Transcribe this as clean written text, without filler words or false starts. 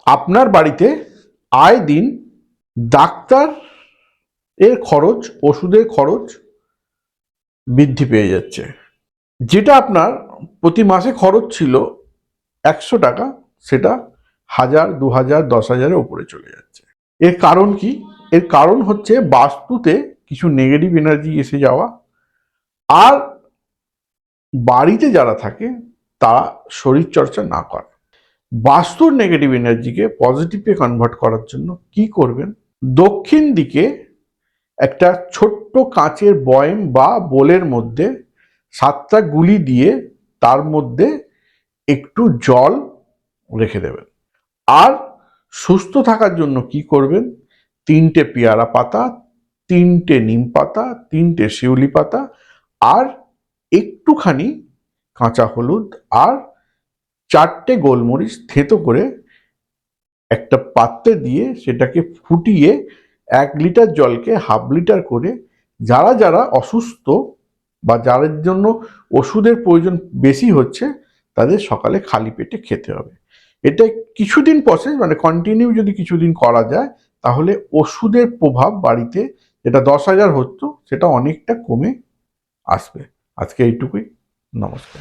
আপনার বাড়িতে আয় দিন ডাক্তার এর খরচ, ওষুধের খরচ বৃদ্ধি পেয়ে যাচ্ছে। যেটা আপনার প্রতি মাসে খরচ ছিল 100 টাকা, সেটা 1000, 2000, 10,000-এর উপরে চলে যাচ্ছে। এর কারণ কি? এর কারণ হচ্ছে বাস্তুতে কিছু নেগেটিভ এনার্জি এসে যাওয়া, আর বাড়িতে যারা থাকে তারা শরীরচর্চা না করে। বাস্তুর নেগেটিভ এনার্জিকে পজিটিভে কনভার্ট করার জন্য কি করবেন? দক্ষিণ দিকে একটা ছোট্ট কাঁচের বয়ম বা বোলের মধ্যে 7টা গুলি দিয়ে তার মধ্যে একটু জল রেখে দেবেন। আর সুস্থ থাকার জন্য কি করবেন? 3টে পেয়ারা পাতা, 3টে নিম পাতা, 3টে শিউলি পাতা, আর একটুখানি কাঁচা হলুদ, আর 4টে গোলমরিচ থেতো করে একটা পাত্রে দিয়ে সেটাকে ফুটিয়ে 1 লিটার জলকে ½ লিটার করে যারা যারা অসুস্থ বা যাদের জন্য ওষুধের প্রয়োজন বেশি হচ্ছে তাদের সকালে খালি পেটে খেতে হবে। এটা কিছুদিন প্রসেস, মানে কন্টিনিউ যদি কিছুদিন করা যায় তাহলে ওষুধের প্রভাব বাড়িতে যেটা 10,000 হতো সেটা অনেকটা কমে আসবে। আজকে এইটুকুই। নমস্কার।